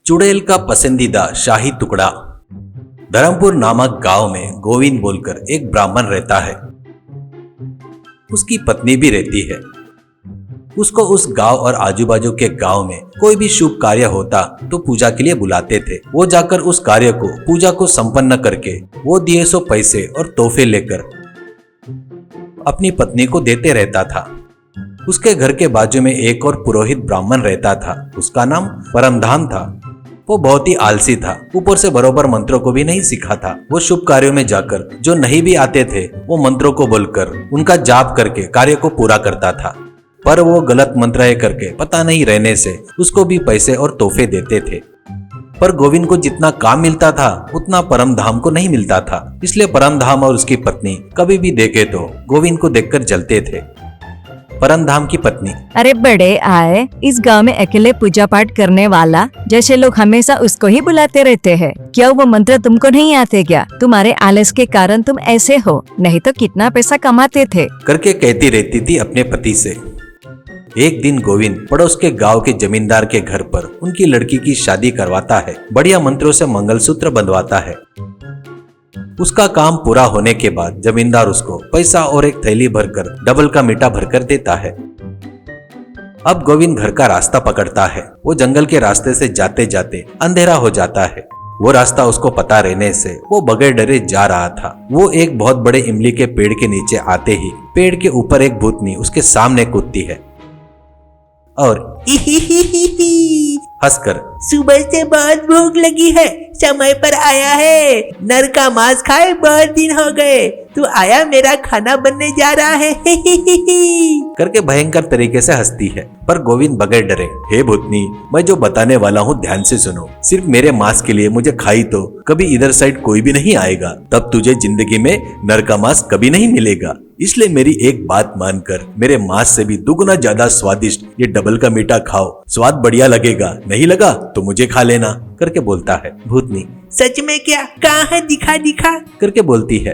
चुड़ैल का पसंदीदा शाही टुकड़ा। धर्मपुर नामक गांव में गोविंद बोलकर एक ब्राह्मण रहता है। उसकी पत्नी भी रहती है। उसको उस गांव और आजू बाजू के गांव में कोई भी शुभ कार्य होता तो पूजा के लिए बुलाते थे। वो जाकर उस कार्य को पूजा को संपन्न करके वो दिए सो पैसे और तोहफे लेकर अपनी पत्नी को देते रहता था। उसके घर के बाजू में एक और पुरोहित ब्राह्मण रहता था। उसका नाम परमधाम था। वो बहुत ही आलसी था। ऊपर से बरोबर मंत्रों को भी नहीं सीखा था। वो शुभ कार्यों में जाकर जो नहीं भी आते थे वो मंत्रों को बोलकर उनका जाप करके कार्य को पूरा करता था। पर वो गलत मंत्र करके पता नहीं रहने से उसको भी पैसे और तोहफे देते थे। पर गोविंद को जितना काम मिलता था उतना परमधाम को नहीं मिलता था। इसलिए परमधाम और उसकी पत्नी कभी भी देखे तो गोविंद को देखकर जलते थे। परमधाम की पत्नी: अरे बड़े आए, इस गांव में अकेले पूजा पाठ करने वाला जैसे लोग हमेशा उसको ही बुलाते रहते हैं। क्या वो मंत्र तुमको नहीं आते क्या? तुम्हारे आलस के कारण तुम ऐसे हो, नहीं तो कितना पैसा कमाते थे, करके कहती रहती थी अपने पति से। एक दिन गोविंद पड़ोस के गांव के जमींदार के घर पर उनकी लड़की की शादी करवाता है। बढ़िया मंत्रों से मंगलसूत्र बंधवाता है। उसका काम पूरा होने के बाद जमींदार उसको पैसा और एक थैली भरकर डबल का मीठा भरकर देता है। अब गोविंद घर का रास्ता पकड़ता है। वो जंगल के रास्ते से जाते जाते अंधेरा हो जाता है। वो रास्ता उसको पता रहने से वो बगैर डरे जा रहा था। वो एक बहुत बड़े इमली के पेड़ के नीचे आते ही पेड़ के ऊपर एक भूतनी उसके सामने कूदती है और हंसकर: सुबह से बहुत भूख लगी है, समय पर आया है, नर का मांस खाए बहुत दिन हो गए, तू आया, मेरा खाना बनने जा रहा है। करके भयंकर तरीके से हंसती है। पर गोविंद बगैर डरे: हे भूतनी, मैं जो बताने वाला हूँ ध्यान से सुनो। सिर्फ मेरे मांस के लिए मुझे खाई तो कभी इधर साइड कोई भी नहीं आएगा, तब तुझे जिंदगी में नर का मांस कभी नहीं मिलेगा। इसलिए मेरी एक बात मानकर मेरे मांस से भी दुगुना ज्यादा स्वादिष्ट ये डबल का मीठा खाओ। स्वाद बढ़िया लगेगा, नहीं लगा तो मुझे खा लेना। करके बोलता है। भूतनी: सच में क्या? कहाँ है? दिखा दिखा। करके बोलती है।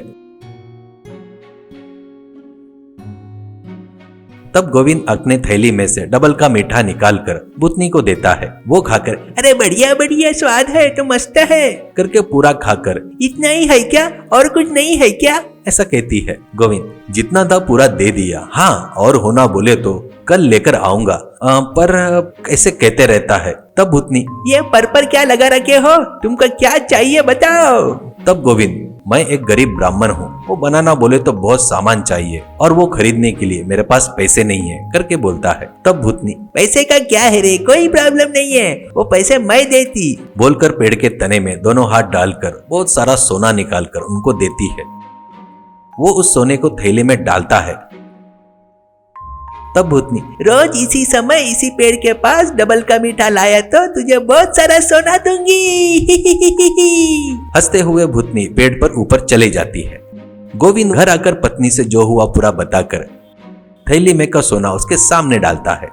तब गोविंद अपने थैली में से डबल का मीठा निकालकर भूतनी को देता है। वो खाकर: अरे बढ़िया बढ़िया स्वाद है तो मस्त है। करके पूरा खाकर: इतना ही है क्या? और कुछ नहीं है क्या? ऐसा कहती है। गोविंद: जितना था पूरा दे दिया। हाँ, और होना बोले तो कल लेकर आऊंगा, पर ऐसे कहते रहता है। तब भूतनी: ये पर क्या लगा रखे हो? तुमको क्या चाहिए बताओ। तब गोविंद: मैं एक गरीब ब्राह्मण हूँ, वो बनाना बोले तो बहुत सामान चाहिए और वो खरीदने के लिए मेरे पास पैसे नहीं है। करके बोलता है। तब भूतनी: पैसे का क्या है रे, कोई प्रॉब्लम नहीं है, वो पैसे मैं देती। बोलकर पेड़ के तने में दोनों हाथ डालकर बहुत सारा सोना निकालकर उनको देती है। वो उस सोने को थैली में डालता है। तब भूतनी: रोज इसी समय इसी पेड़ के पास डबल का मीठा लाया तो तुझे बहुत सारा सोना दूंगी। हंसते हुए भूतनी पेड़ पर ऊपर चले जाती है। गोविंद घर आकर पत्नी से जो हुआ पूरा बताकर थैली में का सोना उसके सामने डालता है।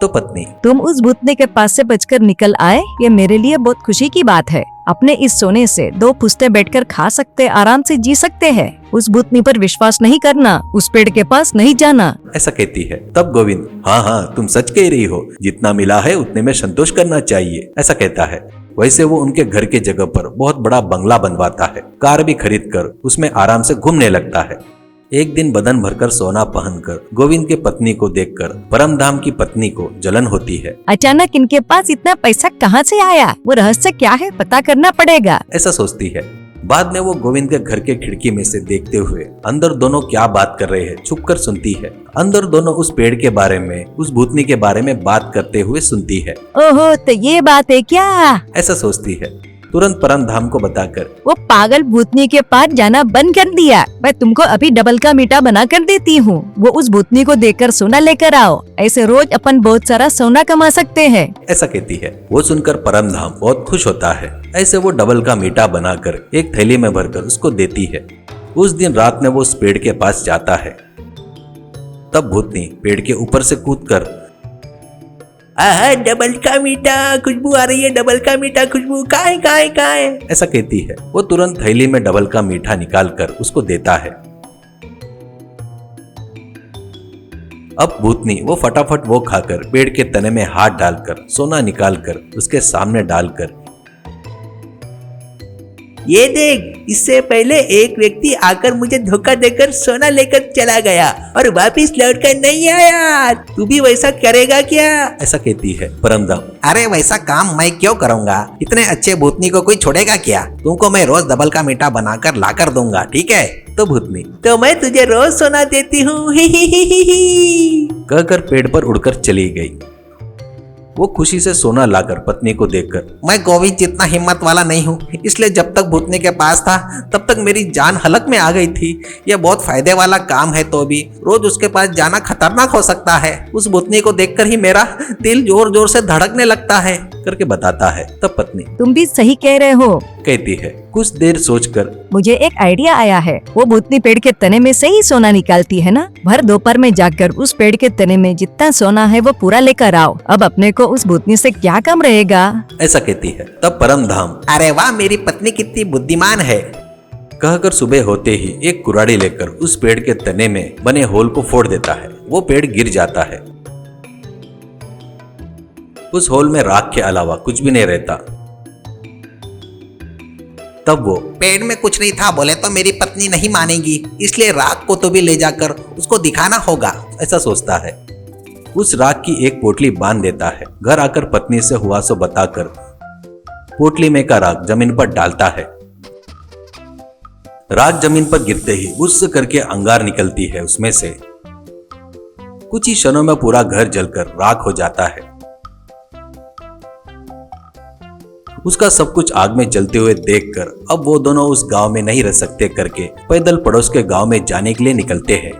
तो पत्नी: तुम उस भूतनी के पास से बचकर निकल आए, ये मेरे लिए बहुत खुशी की बात है। अपने इस सोने से 2 पुश्ते बैठकर खा सकते, आराम से जी सकते हैं। उस भूतनी पर विश्वास नहीं करना, उस पेड़ के पास नहीं जाना। ऐसा कहती है। तब गोविंद: हाँ हाँ, तुम सच कह रही हो, जितना मिला है उतने में संतोष करना चाहिए। ऐसा कहता है। वैसे वो उनके घर के जगह पर बहुत बड़ा बंगला बनवाता है। कार भी खरीद कर उसमें आराम से घूमने लगता है। एक दिन बदन भरकर सोना पहनकर गोविंद के पत्नी को देखकर परमधाम की पत्नी को जलन होती है। अचानक इनके पास इतना पैसा कहाँ से आया? वो रहस्य क्या है, पता करना पड़ेगा। ऐसा सोचती है। बाद में वो गोविंद के घर के खिड़की में से देखते हुए अंदर दोनों क्या बात कर रहे हैं छुपकर सुनती है। अंदर दोनों उस पेड़ के बारे में, उस भूतनी के बारे में बात करते हुए सुनती है। ओहो, तो ये बात है क्या? ऐसा सोचती है। तुरंत परमधाम को बताकर: वो पागल भूतनी के पास जाना बंद कर दिया। मैं तुमको अभी डबल का मीठा बना कर देती हूँ। वो उस भूतनी को देकर सोना लेकर आओ, ऐसे रोज अपन बहुत सारा सोना कमा सकते हैं। ऐसा कहती है। वो सुनकर परमधाम बहुत खुश होता है। ऐसे वो डबल का मीठा बनाकर एक थैली में भरकर उसको देती है। उस दिन रात में वो उस पेड़ के पास जाता है। तब भूतनी पेड़ के ऊपर से कूदकर: आहा, डबल का मीठा खुशबू आ रही है, डबल का मीठा खुशबू, कहाँ है? ऐसा कहती है। वो तुरंत थैली में डबल का मीठा निकालकर उसको देता है। अब भूतनी वो फटाफट वो खाकर पेड़ के तने में हाथ डालकर सोना निकालकर उसके सामने डालकर, ये देख, इससे पहले एक व्यक्ति आकर मुझे धोखा देकर सोना लेकर चला गया और वापिस लौट कर नहीं आया। तू भी वैसा करेगा क्या? ऐसा कहती है परमधाम। अरे वैसा काम मैं क्यों करूँगा? इतने अच्छे भूतनी को कोई छोड़ेगा क्या? तुमको मैं रोज डबल का मीठा बनाकर लाकर दूंगा, ठीक है? तो भूतनी, तो मैं तुझे रोज सोना देती हूँ, ही ही ही ही ही। कहकर पेड़ पर उड़कर चली गई। वो खुशी से सोना लाकर पत्नी को देकर, मैं गोविंद जितना हिम्मत वाला नहीं हूँ, इसलिए जब तक भूतनी के पास था तब तक मेरी जान हलक में आ गई थी। यह बहुत फायदे वाला काम है, तो भी रोज उसके पास जाना खतरनाक हो सकता है। उस भूतनी को देखकर ही मेरा दिल जोर जोर से धड़कने लगता है, करके बताता है। तब पत्नी तुम भी सही कह रहे हो, कहती है। कुछ देर सोचकर मुझे एक आइडिया आया है। वो भूतनी पेड़ के तने में से ही सोना निकालती है ना, भर दोपहर में जाकर उस पेड़ के तने में जितना सोना है वो पूरा लेकर आओ। अब अपने को उस भूतनी से क्या कम रहेगा? ऐसा कहती है। तब परमधाम, अरे वाह, मेरी पत्नी कितनी बुद्धिमान है। कहकर सुबह होते ही एक कुराड़ी लेकर उस पेड़ के तने में बने होल को फोड़ देता है। वो पेड़ गिर जाता है। उस होल में राख के अलावा कुछ भी नहीं रहता। तब वो, पेड़ में कुछ नहीं था बोले तो मेरी पत्नी नहीं मानेगी, इसलिए राख को तो भी ले जाकर उसको दिखाना होगा, ऐसा सोचता है। उस राख की एक पोटली बांध देता है। घर आकर पत्नी से हुआ सो बताकर पोटली में का राख जमीन पर डालता है। राख जमीन पर गिरते ही बुस्स करके अंगार निकलती है उसमें से। कुछ ही क्षणों में पूरा घर जलकर राख हो जाता है। उसका सब कुछ आग में जलते हुए देखकर अब वो दोनों उस गांव में नहीं रह सकते करके पैदल पड़ोस के गांव में जाने के लिए निकलते हैं।